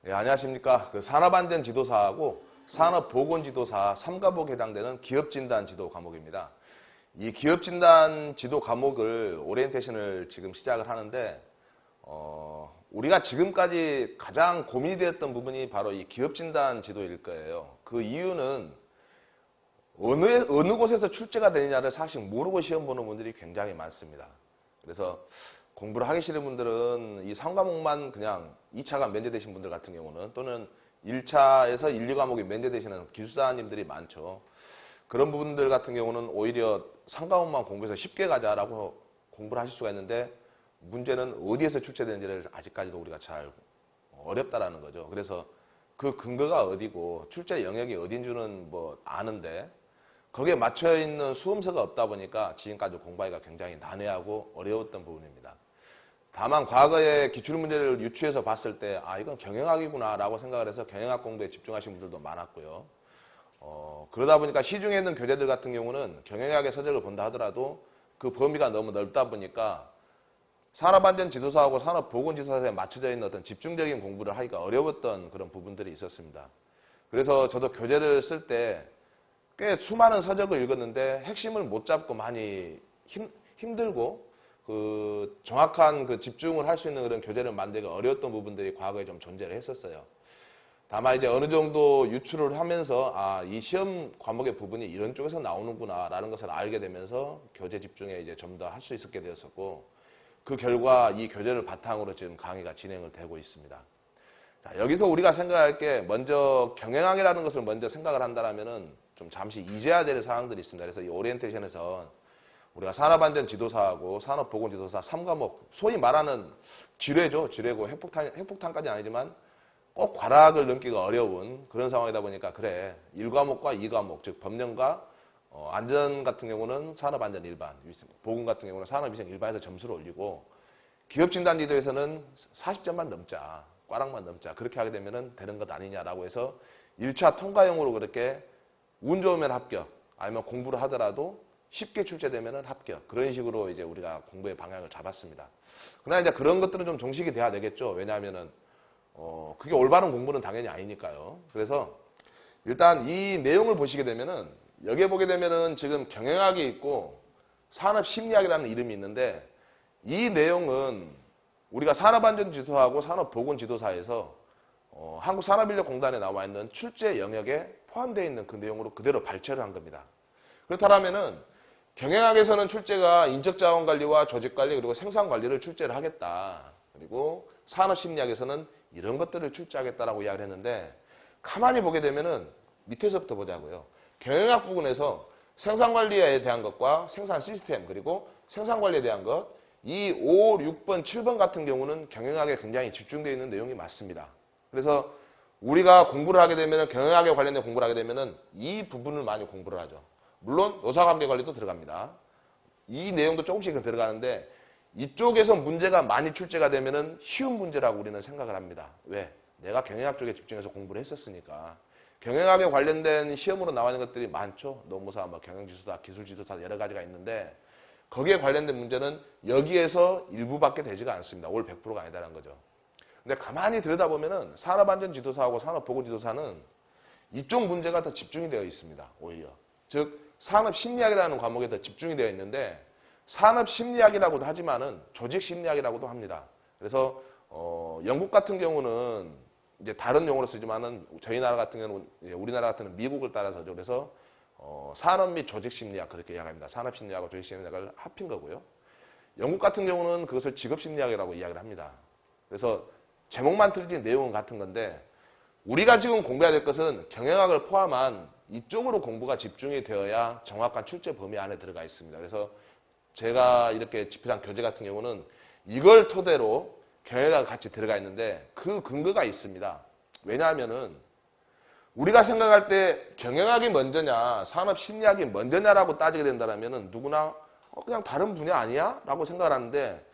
예, 안녕하십니까. 그 산업안전지도사하고 산업보건지도사 3과목에 해당되는 기업진단지도 과목입니다. 이 기업진단지도 과목을 오리엔테이션을 지금 시작을 하는데 우리가 지금까지 가장 고민이 되었던 부분이 바로 이 기업진단지도일 거예요. 그 이유는 어느 곳에서 출제가 되느냐를 사실 모르고 시험 보는 분들이 굉장히 많습니다. 그래서 공부를 하기 싫은 분들은 이 3과목만 그냥 2차가 면제되신 분들 같은 경우는 또는 1차에서 1, 2과목이 면제되시는 기술사님들이 많죠. 그런 부분들 같은 경우는 오히려 3과목만 공부해서 쉽게 가자라고 공부를 하실 수가 있는데 문제는 어디에서 출제되는지를 아직까지도 우리가 잘 어렵다라는 거죠. 그래서 그 근거가 어디고 출제 영역이 어딘 줄은 뭐 아는데 거기에 맞춰있는 수험서가 없다 보니까 지금까지 공부하기가 굉장히 난해하고 어려웠던 부분입니다. 다만 과거에 기출문제를 유추해서 봤을 때 이건 경영학이구나 라고 생각을 해서 경영학 공부에 집중하신 분들도 많았고요. 그러다 보니까 시중에 있는 교재들 같은 경우는 경영학의 서적을 본다 하더라도 그 범위가 너무 넓다 보니까 산업안전지도사하고 산업보건지도사에 맞춰져 있는 어떤 집중적인 공부를 하기가 어려웠던 그런 부분들이 있었습니다. 그래서 저도 교재를 쓸 때 꽤 수많은 서적을 읽었는데 핵심을 못 잡고 많이 힘들고 그 정확한 그 집중을 할 수 있는 그런 교재를 만들기가 어려웠던 부분들이 과거에 좀 존재를 했었어요. 다만 이제 어느 정도 유출을 하면서 이 시험 과목의 부분이 이런 쪽에서 나오는구나 라는 것을 알게 되면서 교재 집중에 이제 좀 더 할 수 있게 되었었고 그 결과 이 교재를 바탕으로 지금 강의가 진행을 되고 있습니다. 자, 여기서 우리가 생각할 게 먼저 경영학이라는 것을 먼저 생각을 한다면은 좀 잠시 잊어야 될 사항들이 있습니다. 그래서 이 오리엔테이션에서 우리가 산업안전지도사하고 산업보건지도사 3과목, 소위 말하는 지뢰죠. 지뢰고 핵폭탄까지는 아니지만 꼭 과락을 넘기가 어려운 그런 상황이다 보니까 그래 1과목과 2과목, 즉 법령과 안전 같은 경우는 산업안전 일반, 보건 같은 경우는 산업위생 일반에서 점수를 올리고 기업진단지도에서는 40점만 넘자, 꽈락만 넘자 그렇게 하게 되면 되는 것 아니냐라고 해서 1차 통과형으로 그렇게 운 좋으면 합격, 아니면 공부를 하더라도 쉽게 출제되면 합격. 그런 식으로 이제 우리가 공부의 방향을 잡았습니다. 그러나 이제 그런 것들은 좀 정식이 돼야 되겠죠. 왜냐하면은, 그게 올바른 공부는 당연히 아니니까요. 그래서 일단 이 내용을 보시게 되면은, 여기에 보게 되면은 지금 경영학이 있고 산업심리학이라는 이름이 있는데, 이 내용은 우리가 산업안전지도하고 산업보건지도사에서 한국산업인력공단에 나와 있는 출제 영역에 포함되어 있는 그 내용으로 그대로 발췌를 한 겁니다. 그렇다면은 경영학에서는 출제가 인적자원관리와 조직관리 그리고 생산관리를 출제를 하겠다. 그리고 산업심리학에서는 이런 것들을 출제하겠다라고 이야기를 했는데 가만히 보게 되면은 밑에서부터 보자고요. 경영학 부분에서 생산관리에 대한 것과 생산 시스템 그리고 생산관리에 대한 것 이 5, 6번, 7번 같은 경우는 경영학에 굉장히 집중되어 있는 내용이 맞습니다. 그래서 우리가 공부를 하게 되면 경영학에 관련된 공부를 하게 되면 이 부분을 많이 공부를 하죠. 물론 노사관계관리도 들어갑니다. 이 내용도 조금씩은 들어가는데 이쪽에서 문제가 많이 출제가 되면 쉬운 문제라고 우리는 생각을 합니다. 왜? 내가 경영학 쪽에 집중해서 공부를 했었으니까. 경영학에 관련된 시험으로 나와 있는 것들이 많죠. 노무사, 경영지도사, 기술지도사 여러 가지가 있는데 거기에 관련된 문제는 여기에서 일부밖에 되지가 않습니다. 올 100%가 아니다라는 거죠. 근데 가만히 들여다보면은 산업안전지도사하고 산업보건지도사는 이쪽 문제가 더 집중이 되어 있습니다. 오히려. 즉 산업심리학이라는 과목에 더 집중이 되어 있는데 산업심리학이라고도 하지만은 조직심리학이라고도 합니다. 그래서 영국 같은 경우는 이제 다른 용어로 쓰지만은 저희 나라 같은 경우는 우리나라 같은 경우는 미국을 따라서죠. 그래서 산업 및 조직심리학 그렇게 이야기합니다. 산업심리학과 조직심리학을 합힌 거고요. 영국 같은 경우는 그것을 직업심리학이라고 이야기를 합니다. 그래서 제목만 틀린 내용은 같은 건데 우리가 지금 공부해야 될 것은 경영학을 포함한 이쪽으로 공부가 집중이 되어야 정확한 출제 범위 안에 들어가 있습니다. 그래서 제가 이렇게 집필한 교재 같은 경우는 이걸 토대로 경영학이 같이 들어가 있는데 그 근거가 있습니다. 왜냐하면은 우리가 생각할 때 경영학이 먼저냐 산업심리학이 먼저냐라고 따지게 된다면 누구나 그냥 다른 분야 아니야? 라고 생각을 하는데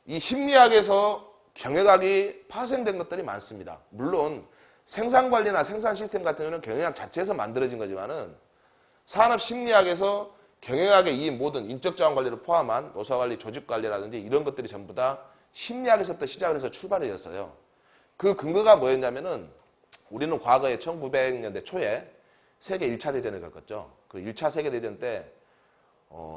이 심리학에서 경영학이 파생된 것들이 많습니다. 물론 생산관리나 생산 시스템 같은 경우는 경영학 자체에서 만들어진 거지만은 산업심리학에서 경영학의 이 모든 인적자원관리를 포함한 노사관리, 조직관리라든지 이런 것들이 전부 다 심리학에서부터 시작을 해서 출발이었어요. 그 근거가 뭐였냐면은 우리는 과거에 1900년대 초에 세계 1차 대전을 겪었죠. 그 1차 세계대전 때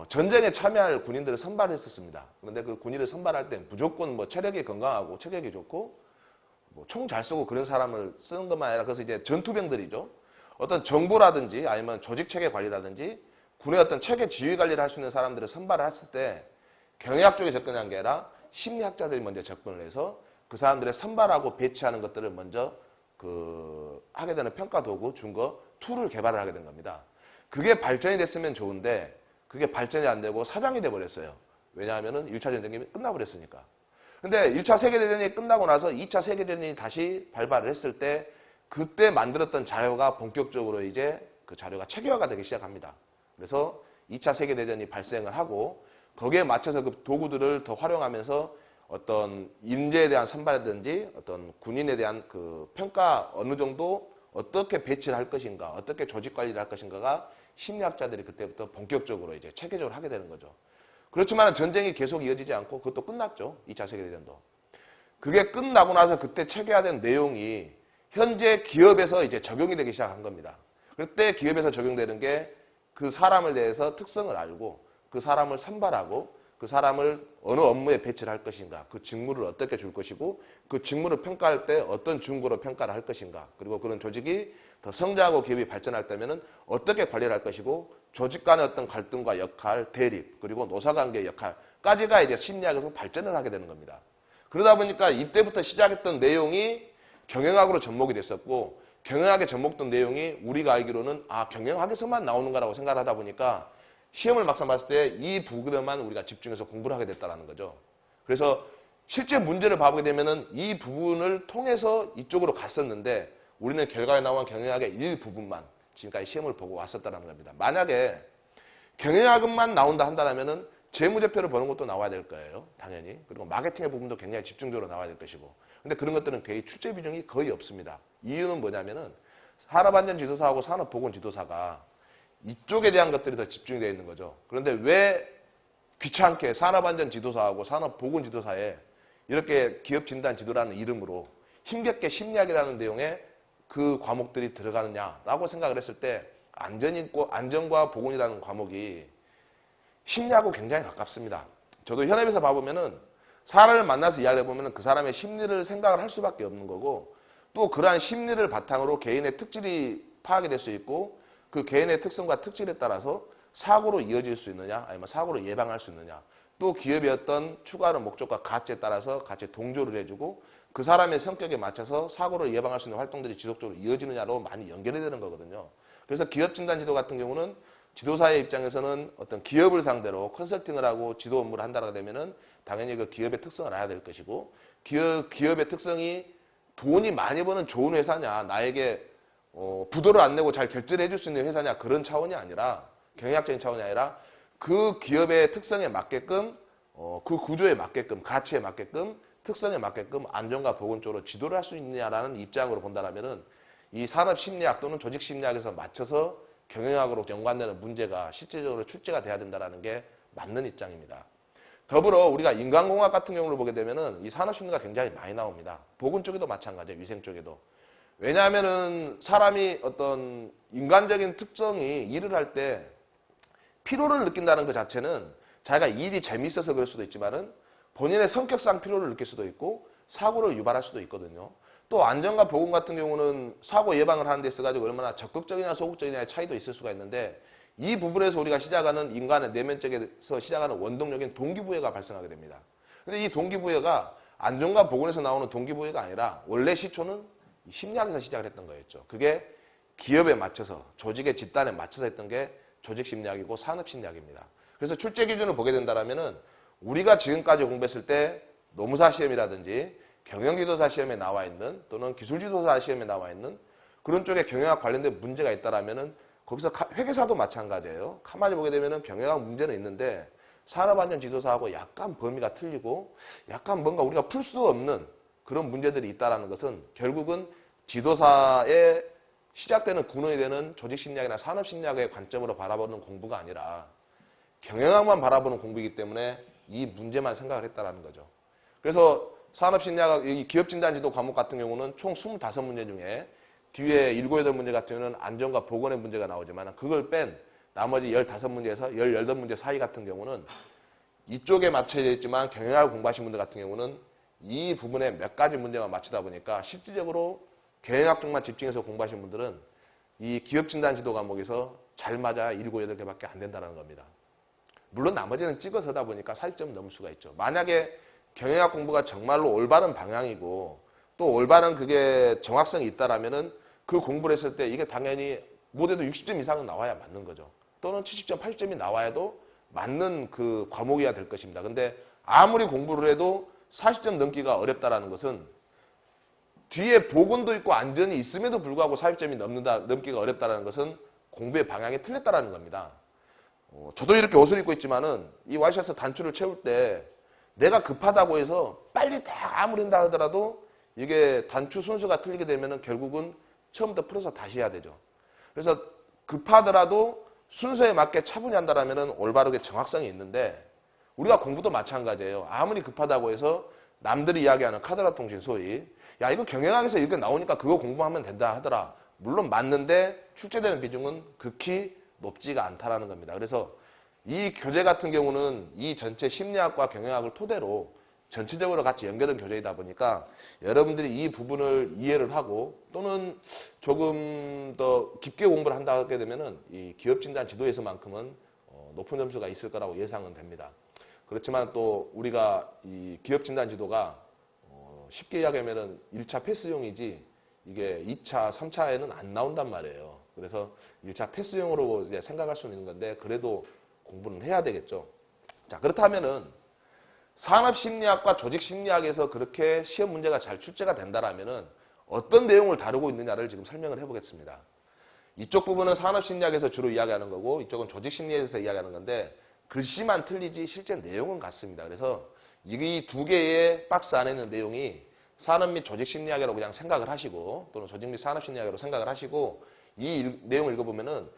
전쟁에 참여할 군인들을 선발했었습니다. 그런데 그 군인을 선발할 때 무조건 뭐 체력이 건강하고 체격이 좋고 뭐 총 잘 쏘고 그런 사람을 쓰는 것만 아니라 그래서 이제 전투병들이죠. 어떤 정보라든지 아니면 조직 체계 관리라든지 군의 어떤 체계 지휘 관리를 할 수 있는 사람들을 선발을 했을 때 경영학 쪽에 접근한 게 아니라 심리학자들이 먼저 접근을 해서 그 사람들을 선발하고 배치하는 것들을 먼저 하게 되는 평가 도구, 준거, 툴을 개발을 하게 된 겁니다. 그게 발전이 됐으면 좋은데 그게 발전이 안 되고 사장이 돼 버렸어요. 왜냐하면은 1차 전쟁이 끝나버렸으니까. 근데 1차 세계대전이 끝나고 나서 2차 세계대전이 다시 발발을 했을 때 그때 만들었던 자료가 본격적으로 이제 그 자료가 체계화가 되기 시작합니다. 그래서 2차 세계대전이 발생을 하고 거기에 맞춰서 그 도구들을 더 활용하면서 어떤 인재에 대한 선발이라든지 어떤 군인에 대한 그 평가 어느 정도 어떻게 배치를 할 것인가, 어떻게 조직 관리를 할 것인가가 심리학자들이 그때부터 본격적으로 이제 체계적으로 하게 되는 거죠. 그렇지만 전쟁이 계속 이어지지 않고 그것도 끝났죠. 2차 세계대전도. 그게 끝나고 나서 그때 체계화된 내용이 현재 기업에서 이제 적용이 되기 시작한 겁니다. 그때 기업에서 적용되는 게 그 사람을 대해서 특성을 알고 그 사람을 선발하고 그 사람을 어느 업무에 배치를 할 것인가, 그 직무를 어떻게 줄 것이고 그 직무를 평가할 때 어떤 준거로 평가를 할 것인가, 그리고 그런 조직이 더 성장하고 기업이 발전할 때면은 어떻게 관리를 할 것이고 조직 간의 어떤 갈등과 역할, 대립, 그리고 노사관계의 역할까지가 이제 심리학에서 발전을 하게 되는 겁니다. 그러다 보니까 이때부터 시작했던 내용이 경영학으로 접목이 됐었고 경영학에 접목된 내용이 우리가 알기로는 경영학에서만 나오는 거라고 생각을 하다 보니까 시험을 막상 봤을 때 이 부분에만 우리가 집중해서 공부를 하게 됐다는 거죠. 그래서 실제 문제를 봐보게 되면은 이 부분을 통해서 이쪽으로 갔었는데 우리는 결과에 나온 경영학의 일부분만 지금까지 시험을 보고 왔었다는 겁니다. 만약에 경영학만 나온다 한다면은 재무제표를 보는 것도 나와야 될 거예요. 당연히. 그리고 마케팅의 부분도 굉장히 집중적으로 나와야 될 것이고. 근데 그런 것들은 거의 출제 비중이 거의 없습니다. 이유는 뭐냐면은 산업안전지도사하고 산업보건지도사가 이쪽에 대한 것들이 더 집중이 되어 있는 거죠. 그런데 왜 귀찮게 산업안전지도사하고 산업보건지도사에 이렇게 기업진단지도라는 이름으로 힘겹게 심리학이라는 내용에 그 과목들이 들어가느냐라고 생각을 했을 때 안전과 보건이라는 과목이 심리하고 굉장히 가깝습니다. 저도 현업에서 봐보면은 사람을 만나서 이야기를 해보면은 그 사람의 심리를 생각을 할 수밖에 없는 거고 또 그러한 심리를 바탕으로 개인의 특질이 파악이 될 수 있고 그 개인의 특성과 특질에 따라서 사고로 이어질 수 있느냐 아니면 사고로 예방할 수 있느냐 또 기업의 어떤 추구하는 목적과 가치에 따라서 같이 동조를 해주고 그 사람의 성격에 맞춰서 사고를 예방할 수 있는 활동들이 지속적으로 이어지느냐로 많이 연결이 되는 거거든요. 그래서 기업진단지도 같은 경우는 지도사의 입장에서는 어떤 기업을 상대로 컨설팅을 하고 지도 업무를 한다고 되면은 당연히 그 기업의 특성을 알아야 될 것이고 기업의 특성이 돈이 많이 버는 좋은 회사냐 나에게 부도를 안 내고 잘 결제를 해줄 수 있는 회사냐 그런 차원이 아니라 경영학적인 차원이 아니라 그 기업의 특성에 맞게끔 그 구조에 맞게끔 가치에 맞게끔 특성에 맞게끔 안전과 보건 쪽으로 지도를 할 수 있느냐라는 입장으로 본다면은 이 산업심리학 또는 조직심리학에서 맞춰서 경영학으로 연관되는 문제가 실질적으로 출제가 돼야 된다는 게 맞는 입장입니다. 더불어 우리가 인간공학 같은 경우를 보게 되면은 이 산업심리가 굉장히 많이 나옵니다. 보건 쪽에도 마찬가지예요. 위생 쪽에도. 왜냐하면은 사람이 어떤 인간적인 특성이 일을 할 때 피로를 느낀다는 것 자체는 자기가 일이 재밌어서 그럴 수도 있지만은 본인의 성격상 피로를 느낄 수도 있고 사고를 유발할 수도 있거든요. 또 안전과 보건 같은 경우는 사고 예방을 하는 데 있어가지고 얼마나 적극적이냐 소극적이냐의 차이도 있을 수가 있는데 이 부분에서 우리가 시작하는 인간의 내면적에서 시작하는 원동력인 동기부여가 발생하게 됩니다. 근데 이 동기부여가 안전과 보건에서 나오는 동기부여가 아니라 원래 시초는 심리학에서 시작을 했던 거였죠. 그게 기업에 맞춰서 조직의 집단에 맞춰서 했던 게 조직심리학이고 산업심리학입니다. 그래서 출제 기준을 보게 된다면은 우리가 지금까지 공부했을 때 노무사 시험이라든지 경영지도사 시험에 나와 있는 또는 기술지도사 시험에 나와 있는 그런 쪽에 경영학 관련된 문제가 있다라면은 거기서 회계사도 마찬가지예요. 가만히 보게 되면은 경영학 문제는 있는데 산업안전지도사하고 약간 범위가 틀리고 약간 뭔가 우리가 풀 수 없는 그런 문제들이 있다라는 것은 결국은 지도사의 시작되는 근원이 되는 조직심리학이나 산업심리학의 관점으로 바라보는 공부가 아니라 경영학만 바라보는 공부이기 때문에 이 문제만 생각을 했다라는 거죠. 그래서 산업심리학, 이 기업진단지도 과목 같은 경우는 총 25문제 중에 뒤에 7, 8문제 같은 경우는 안전과 보건의 문제가 나오지만 그걸 뺀 나머지 15문제에서 18문제 사이 같은 경우는 이쪽에 맞춰져 있지만 경영학을 공부하신 분들 같은 경우는 이 부분에 몇 가지 문제만 맞추다 보니까 실질적으로 경영학 쪽만 집중해서 공부하신 분들은 이 기업진단지도 과목에서 잘 맞아 7, 8개밖에 안 된다는 겁니다. 물론 나머지는 찍어서다 보니까 40점 넘을 수가 있죠. 만약에 경영학 공부가 정말로 올바른 방향이고 또 올바른 그게 정확성이 있다라면은 그 공부를 했을 때 이게 당연히 못해도 60점 이상은 나와야 맞는 거죠. 또는 70점, 80점이 나와야도 맞는 그 과목이어야 될 것입니다. 근데 아무리 공부를 해도 40점 넘기가 어렵다라는 것은 뒤에 보건도 있고 안전이 있음에도 불구하고 40점이 넘기가 어렵다라는 것은 공부의 방향이 틀렸다라는 겁니다. 저도 이렇게 옷을 입고 있지만은 이 와이셔츠 단추를 채울 때 내가 급하다고 해서 빨리 다 아무리 한다 하더라도 이게 단추 순서가 틀리게 되면은 결국은 처음부터 풀어서 다시 해야 되죠. 그래서 급하더라도 순서에 맞게 차분히 한다라면은 올바르게 정확성이 있는데 우리가 공부도 마찬가지예요. 아무리 급하다고 해서 남들이 이야기하는 카더라 통신 소위 야 이거 경영학에서 이렇게 나오니까 그거 공부하면 된다 하더라. 물론 맞는데 출제되는 비중은 극히 높지가 않다라는 겁니다. 그래서 이 교재 같은 경우는 이 전체 심리학과 경영학을 토대로 전체적으로 같이 연결된 교재이다 보니까 여러분들이 이 부분을 이해를 하고 또는 조금 더 깊게 공부를 한다 하게 되면은 이 기업진단 지도에서만큼은 높은 점수가 있을 거라고 예상은 됩니다. 그렇지만 또 우리가 이 기업진단 지도가 쉽게 이야기하면은 1차 패스용이지 이게 2차, 3차에는 안 나온단 말이에요. 그래서 1차 패스용으로 이제 생각할 수는 있는 건데 그래도 공부는 해야 되겠죠. 자, 그렇다면은 산업심리학과 조직심리학에서 그렇게 시험 문제가 잘 출제가 된다라면은 어떤 내용을 다루고 있느냐를 지금 설명을 해보겠습니다. 이쪽 부분은 산업심리학에서 주로 이야기하는 거고 이쪽은 조직심리학에서 이야기하는 건데 글씨만 틀리지 실제 내용은 같습니다. 그래서 이 두 개의 박스 안에 있는 내용이 산업 및 조직심리학이라고 그냥 생각을 하시고 또는 조직 및 산업심리학으로 생각을 하시고 이 내용을 읽어보면은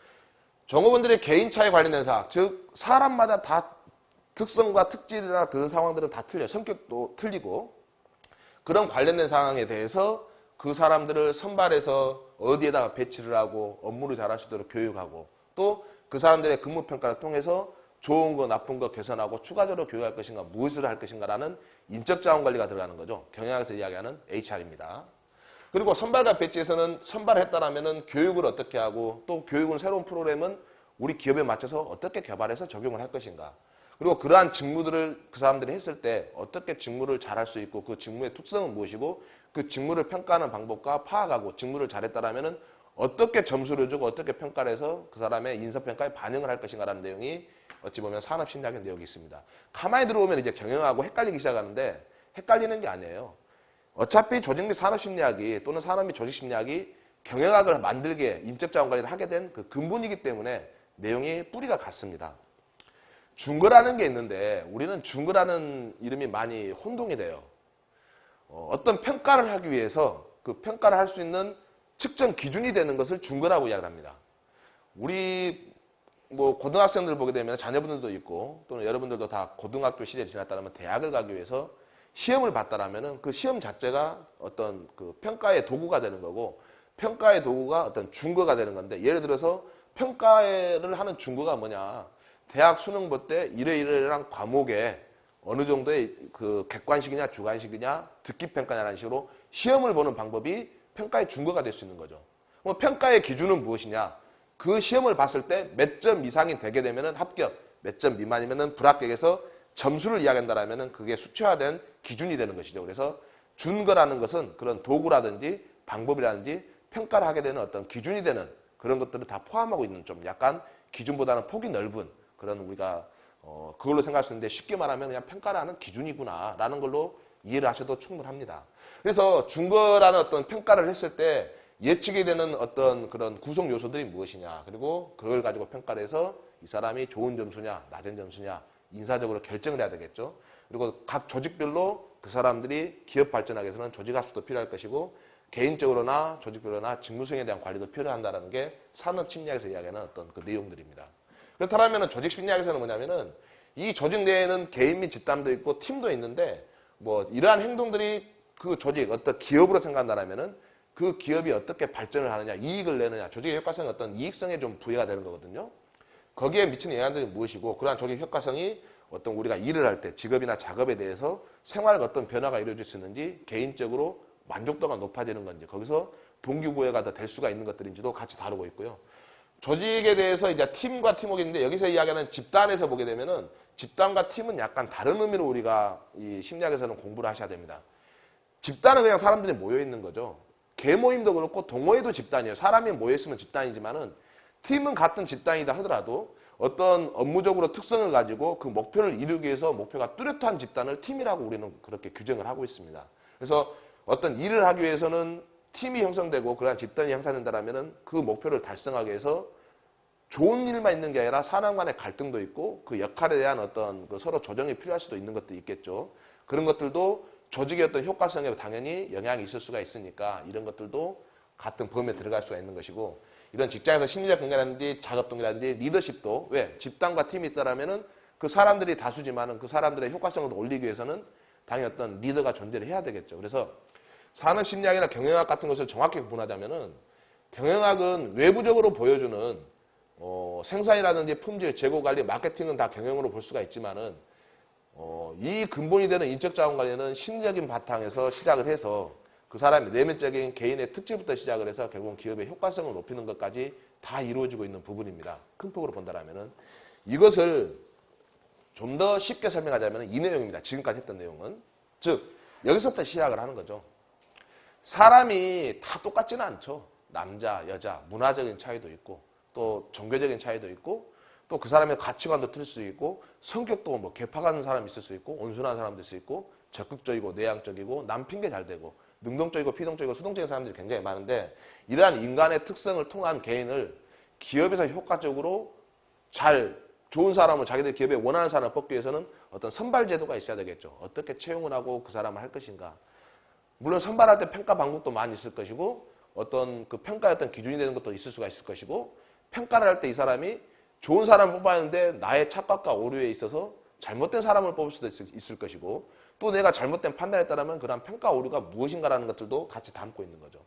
종업원들의 개인차에 관련된 사항, 즉 사람마다 다 특성과 특질이나 그런 상황들은 다 틀려요. 성격도 틀리고 그런 관련된 상황에 대해서 그 사람들을 선발해서 어디에다가 배치를 하고 업무를 잘할 수 있도록 교육하고 또 그 사람들의 근무평가를 통해서 좋은 거 나쁜 거 개선하고 추가적으로 교육할 것인가 무엇을 할 것인가라는 인적자원관리가 들어가는 거죠. 경영학에서 이야기하는 HR입니다. 그리고 선발과 배치에서는 선발했다라면은 교육을 어떻게 하고 또 교육은 새로운 프로그램은 우리 기업에 맞춰서 어떻게 개발해서 적용을 할 것인가. 그리고 그러한 직무들을 그 사람들이 했을 때 어떻게 직무를 잘할 수 있고 그 직무의 특성은 무엇이고 그 직무를 평가하는 방법과 파악하고 직무를 잘했다라면은 어떻게 점수를 주고 어떻게 평가를 해서 그 사람의 인사평가에 반영을 할 것인가라는 내용이 어찌 보면 산업심리학의 내용이 있습니다. 가만히 들어오면 이제 경영하고 헷갈리기 시작하는데 헷갈리는 게 아니에요. 어차피 조직 및 산업심리학이 또는 산업 및 조직심리학이 경영학을 만들게 인적자원관리를 하게 된 그 근본이기 때문에 내용이 뿌리가 같습니다. 준거라는 게 있는데 우리는 준거라는 이름이 많이 혼동이 돼요. 어떤 평가를 하기 위해서 그 평가를 할 수 있는 측정 기준이 되는 것을 준거라고 이야기를 합니다. 우리 뭐 고등학생들 보게 되면 자녀분들도 있고 또는 여러분들도 다 고등학교 시대 지났다면 대학을 가기 위해서 시험을 봤다라면은 그 시험 자체가 어떤 그 평가의 도구가 되는 거고 평가의 도구가 어떤 준거가 되는 건데 예를 들어서 평가를 하는 준거가 뭐냐 대학 수능 볼 때 이러이러한 과목에 어느 정도의 그 객관식이냐 주관식이냐 듣기 평가냐라는 식으로 시험을 보는 방법이 평가의 준거가 될 수 있는 거죠. 그럼 평가의 기준은 무엇이냐? 그 시험을 봤을 때 몇 점 이상이 되게 되면은 합격, 몇 점 미만이면은 불합격해서 점수를 이야기한다라면은 그게 수치화된 기준이 되는 것이죠. 그래서 준거라는 것은 그런 도구라든지 방법이라든지 평가를 하게 되는 어떤 기준이 되는 그런 것들을 다 포함하고 있는 좀 약간 기준보다는 폭이 넓은 그런 우리가 그걸로 생각할 수 있는데 쉽게 말하면 그냥 평가를 하는 기준이구나라는 걸로 이해를 하셔도 충분합니다. 그래서 준거라는 어떤 평가를 했을 때 예측이 되는 어떤 그런 구성 요소들이 무엇이냐 그리고 그걸 가지고 평가를 해서 이 사람이 좋은 점수냐 낮은 점수냐 인사적으로 결정을 해야 되겠죠. 그리고 각 조직별로 그 사람들이 기업 발전하기 위해서는 조직학습도 필요할 것이고 개인적으로나 조직별로나 직무 수행에 대한 관리도 필요한다는 게 산업심리학에서 이야기하는 어떤 그 내용들입니다. 그렇다면 조직심리학에서는 뭐냐면은 이 조직 내에는 개인 및 집단도 있고 팀도 있는데 뭐 이러한 행동들이 그 조직, 어떤 기업으로 생각한다면은 그 기업이 어떻게 발전을 하느냐, 이익을 내느냐, 조직의 효과성이 어떤 이익성에 좀 부여가 되는 거거든요. 거기에 미치는 영향들이 무엇이고, 그러한 조직 효과성이 어떤 우리가 일을 할 때 직업이나 작업에 대해서 생활에 어떤 변화가 이루어질 수 있는지, 개인적으로 만족도가 높아지는 건지, 거기서 동기부여가 더 될 수가 있는 것들인지도 같이 다루고 있고요. 조직에 대해서 이제 팀과 팀워크인데, 여기서 이야기하는 집단에서 보게 되면은 집단과 팀은 약간 다른 의미로 우리가 이 심리학에서는 공부를 하셔야 됩니다. 집단은 그냥 사람들이 모여 있는 거죠. 개모임도 그렇고 동호회도 집단이에요. 사람이 모여 있으면 집단이지만은 팀은 같은 집단이다 하더라도 어떤 업무적으로 특성을 가지고 그 목표를 이루기 위해서 목표가 뚜렷한 집단을 팀이라고 우리는 그렇게 규정을 하고 있습니다. 그래서 어떤 일을 하기 위해서는 팀이 형성되고 그러한 집단이 형성된다면은 그 목표를 달성하기 위해서 좋은 일만 있는 게 아니라 사람 간의 갈등도 있고 그 역할에 대한 어떤 그 서로 조정이 필요할 수도 있는 것도 있겠죠. 그런 것들도 조직의 어떤 효과성에 당연히 영향이 있을 수가 있으니까 이런 것들도 같은 범위에 들어갈 수가 있는 것이고, 이런 직장에서 심리적 건강이라든지 작업동이라든지 리더십도 왜 집단과 팀이 있다라면은 그 사람들이 다수지만은 그 사람들의 효과성을 올리기 위해서는 당연히 어떤 리더가 존재를 해야 되겠죠. 그래서 산업심리학이나 경영학 같은 것을 정확히 구분하자면은 경영학은 외부적으로 보여주는 생산이라든지 품질, 재고관리, 마케팅은 다 경영으로 볼 수가 있지만은 이 근본이 되는 인적자원관리는 심리적인 바탕에서 시작을 해서 그 사람의 내면적인 개인의 특질부터 시작을 해서 결국은 기업의 효과성을 높이는 것까지 다 이루어지고 있는 부분입니다. 큰 폭으로 본다라면은 이것을 좀 더 쉽게 설명하자면 이 내용입니다. 지금까지 했던 내용은. 즉 여기서부터 시작을 하는 거죠. 사람이 다 똑같지는 않죠. 남자, 여자, 문화적인 차이도 있고 또 종교적인 차이도 있고 또 그 사람의 가치관도 틀릴 수 있고 성격도 뭐 개파가는 사람이 있을 수 있고 온순한 사람도 있을 수 있고 적극적이고 내향적이고 남 핑계 잘 대고 능동적이고 피동적이고 수동적인 사람들이 굉장히 많은데, 이러한 인간의 특성을 통한 개인을 기업에서 효과적으로 잘 좋은 사람을 자기들 기업에 원하는 사람을 뽑기 위해서는 어떤 선발 제도가 있어야 되겠죠. 어떻게 채용을 하고 그 사람을 할 것인가. 물론 선발할 때 평가 방법도 많이 있을 것이고 어떤 그 평가의 어떤 기준이 되는 것도 있을 수가 있을 것이고, 평가를 할 때 이 사람이 좋은 사람을 뽑았는데 나의 착각과 오류에 있어서 잘못된 사람을 뽑을 수도 있을 것이고, 또 내가 잘못된 판단에 따르면 그런 평가 오류가 무엇인가라는 것들도 같이 담고 있는 거죠.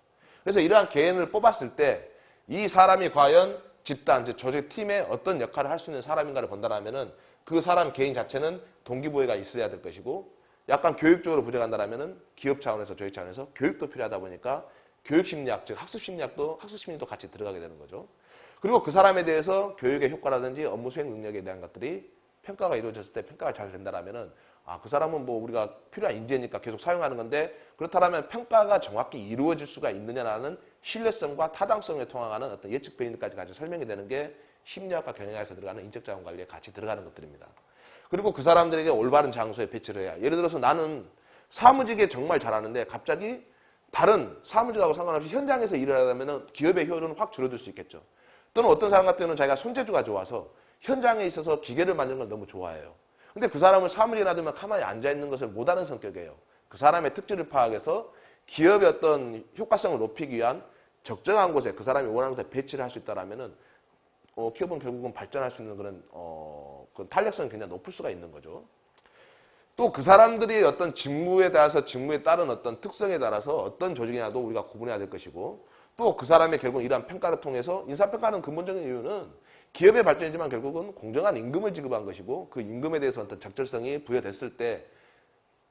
그래서 이러한 개인을 뽑았을 때 이 사람이 과연 집단, 즉 조직 팀에 어떤 역할을 할 수 있는 사람인가를 본다면은 그 사람 개인 자체는 동기부여가 있어야 될 것이고, 약간 교육적으로 부족한다면은 기업 차원에서 조직 차원에서 교육도 필요하다 보니까 교육심리학, 즉 학습심리도 같이 들어가게 되는 거죠. 그리고 그 사람에 대해서 교육의 효과라든지 업무 수행 능력에 대한 것들이 평가가 이루어졌을 때 평가가 잘 된다라면은 그 사람은 뭐 우리가 필요한 인재니까 계속 사용하는 건데, 그렇다면 평가가 정확히 이루어질 수가 있느냐라는 신뢰성과 타당성에 통하는 어떤 예측 배인까지 같이 설명이 되는 게 심리학과 경영학에서 들어가는 인적자원 관리에 같이 들어가는 것들입니다. 그리고 그 사람들에게 올바른 장소에 배치를 해야. 예를 들어서 나는 사무직에 정말 잘하는데 갑자기 다른 사무직하고 상관없이 현장에서 일을 하려면 기업의 효율은 확 줄어들 수 있겠죠. 또는 어떤 사람 같은 경우는 자기가 손재주가 좋아서 현장에 있어서 기계를 만드는 걸 너무 좋아해요. 근데 그 사람은 사무직에 놔두면 가만히 앉아있는 것을 못하는 성격이에요. 그 사람의 특질을 파악해서 기업의 어떤 효과성을 높이기 위한 적정한 곳에 그 사람이 원하는 곳에 배치를 할 수 있다라면은 기업은 결국은 발전할 수 있는 그런 탄력성이 굉장히 높을 수가 있는 거죠. 또 그 사람들이 어떤 직무에 따라서 직무에 따른 어떤 특성에 따라서 어떤 조직이냐도 우리가 구분해야 될 것이고, 또 그 사람의 결국 이러한 평가를 통해서 인사평가는 근본적인 이유는 기업의 발전이지만 결국은 공정한 임금을 지급한 것이고, 그 임금에 대해서 어떤 적절성이 부여됐을 때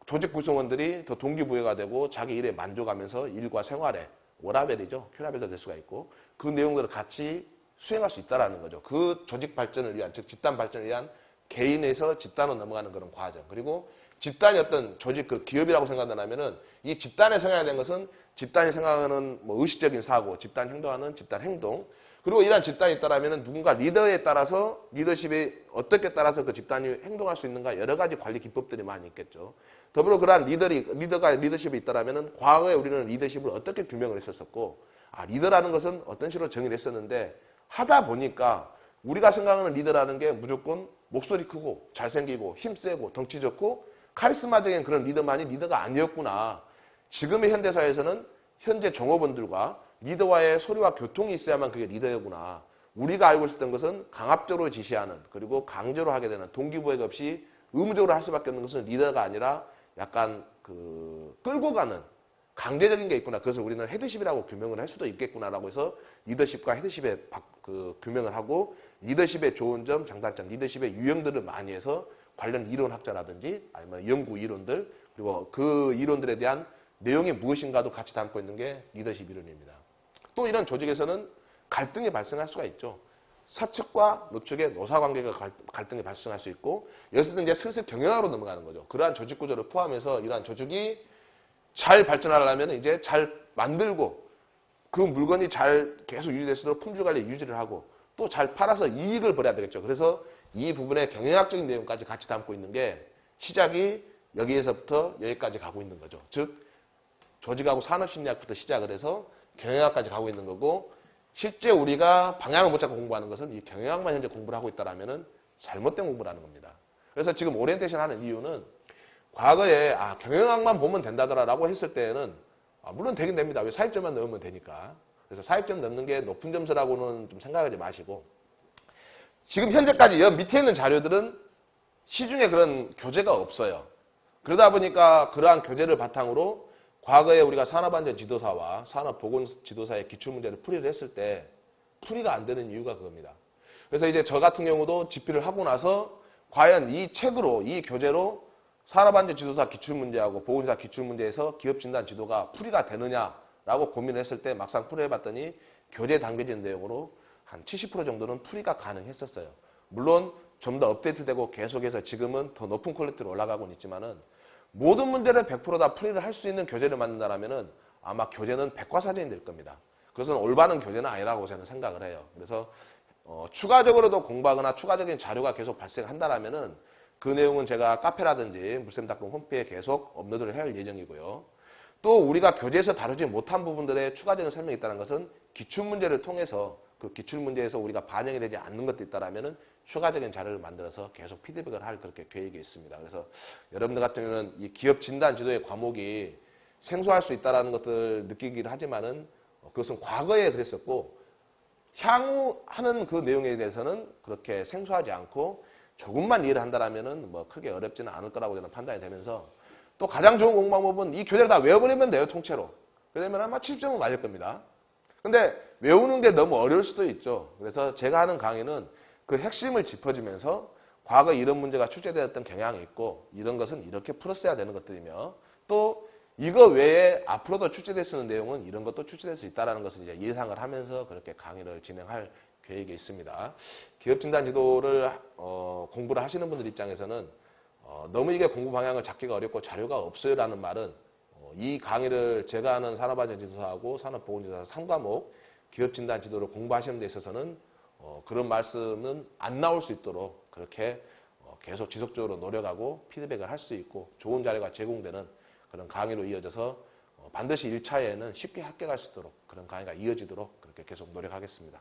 조직 구성원들이 더 동기부여가 되고 자기 일에 만족하면서 일과 생활에 워라밸이죠. 큐라밸도 될 수가 있고 그 내용들을 같이 수행할 수 있다는 거죠. 그 조직 발전을 위한, 즉 집단 발전을 위한 개인에서 집단으로 넘어가는 그런 과정. 그리고 집단이 어떤 조직, 그 기업이라고 생각한다면은 이 집단에 생각해야 되는 것은 집단이 생각하는 뭐 의식적인 사고, 집단 행동하는 집단 행동. 그리고 이러한 집단이 있다라면은 누군가 리더에 따라서 리더십에 어떻게 따라서 그 집단이 행동할 수 있는가 여러 가지 관리 기법들이 많이 있겠죠. 더불어 그러한 리더가 리더십이 있다라면은 과거에 우리는 리더십을 어떻게 규명을 했었었고, 리더라는 것은 어떤 식으로 정의를 했었는데 하다 보니까 우리가 생각하는 리더라는 게 무조건 목소리 크고 잘생기고 힘세고 덩치 좋고 카리스마적인 그런 리더만이 리더가 아니었구나. 지금의 현대사회에서는 현재 종업원들과 리더와의 소리와 교통이 있어야만 그게 리더였구나. 우리가 알고 있었던 것은 강압적으로 지시하는, 그리고 강제로 하게 되는, 동기부여가 없이 의무적으로 할 수밖에 없는 것은 리더가 아니라 약간 끌고 가는 강제적인 게 있구나. 그래서 우리는 헤드십이라고 규명을 할 수도 있겠구나라고 해서 리더십과 헤드십에 규명을 하고 리더십의 좋은 점, 장단점, 리더십의 유형들을 많이 해서 관련 이론학자라든지 아니면 연구 이론들 그리고 그 이론들에 대한 내용이 무엇인가도 같이 담고 있는 게 리더십 이론입니다. 또 이런 조직에서는 갈등이 발생할 수가 있죠. 사측과 노측의 노사관계가 갈등이 발생할 수 있고 여기서도 이제 슬슬 경영학으로 넘어가는 거죠. 그러한 조직 구조를 포함해서 이러한 조직이 잘 발전하려면 이제 잘 만들고 그 물건이 잘 계속 유지될 수 있도록 품질 관리 유지를 하고 또 잘 팔아서 이익을 벌여야 되겠죠. 그래서 이 부분의 경영학적인 내용까지 같이 담고 있는 게 시작이 여기에서부터 여기까지 가고 있는 거죠. 즉 조직하고 산업심리학부터 시작을 해서 경영학까지 가고 있는 거고 실제 우리가 방향을 못 잡고 공부하는 것은 이 경영학만 현재 공부를 하고 있다라면은 잘못된 공부를 하는 겁니다. 그래서 지금 오리엔테이션 하는 이유는 과거에 경영학만 보면 된다더라라고 했을 때에는 물론 되긴 됩니다. 왜 사입점만 넣으면 되니까. 그래서 사입점 넣는 게 높은 점수라고는 좀 생각하지 마시고 지금 현재까지 여 밑에 있는 자료들은 시중에 그런 교재가 없어요. 그러다 보니까 그러한 교재를 바탕으로 과거에 우리가 산업안전 지도사와 산업보건 지도사의 기출문제를 풀이를 했을 때 풀이가 안 되는 이유가 그겁니다. 그래서 이제 저 같은 경우도 집필을 하고 나서 과연 이 책으로, 이 교재로 산업안전 지도사 기출문제하고 보건지도사 기출문제에서 기업진단 지도가 풀이가 되느냐라고 고민을 했을 때 막상 풀이를 해봤더니 교재에 담겨진 내용으로 한 70% 정도는 풀이가 가능했었어요. 물론 좀 더 업데이트되고 계속해서 지금은 더 높은 퀄리티로 올라가고는 있지만은 모든 문제를 100% 다 풀이를 할 수 있는 교재를 만든다라면은 아마 교재는 백과사전이 될 겁니다. 그것은 올바른 교재는 아니라고 저는 생각을 해요. 그래서 추가적으로도 공부하거나 추가적인 자료가 계속 발생한다라면은 그 내용은 제가 카페라든지 물샘닷컴 홈페이지에 계속 업로드를 할 예정이고요. 또 우리가 교재에서 다루지 못한 부분들의 추가적인 설명이 있다는 것은 기출문제를 통해서 그 기출문제에서 우리가 반영이 되지 않는 것도 있다라면은 추가적인 자료를 만들어서 계속 피드백을 할 그렇게 계획이 있습니다. 그래서 여러분들 같은 경우는 이 기업 진단 지도의 과목이 생소할 수 있다는 것들 느끼기는 하지만은 그것은 과거에 그랬었고 향후 하는 그 내용에 대해서는 그렇게 생소하지 않고 조금만 이해를 한다라면은 뭐 크게 어렵지는 않을 거라고 저는 판단이 되면서 또 가장 좋은 공부 방법은 이 교재를 다 외워버리면 돼요, 통째로. 그러면 아마 70점은 맞을 겁니다. 근데 외우는 게 너무 어려울 수도 있죠. 그래서 제가 하는 강의는 그 핵심을 짚어주면서 과거 이런 문제가 출제되었던 경향이 있고 이런 것은 이렇게 풀었어야 되는 것들이며 또 이거 외에 앞으로도 출제될 수 있는 내용은 이런 것도 출제될 수 있다는 것을 이제 예상을 하면서 그렇게 강의를 진행할 계획이 있습니다. 기업진단 지도를 공부를 하시는 분들 입장에서는 너무 이게 공부 방향을 잡기가 어렵고 자료가 없어요라는 말은 이 강의를 제가 하는 산업안전지도사하고 산업보건지도사 3과목 기업진단 지도를 공부하시는 데 있어서는 그런 말씀은 안 나올 수 있도록 그렇게 계속 지속적으로 노력하고 피드백을 할 수 있고 좋은 자료가 제공되는 그런 강의로 이어져서 반드시 1차에는 쉽게 합격할 수 있도록 그런 강의가 이어지도록 그렇게 계속 노력하겠습니다.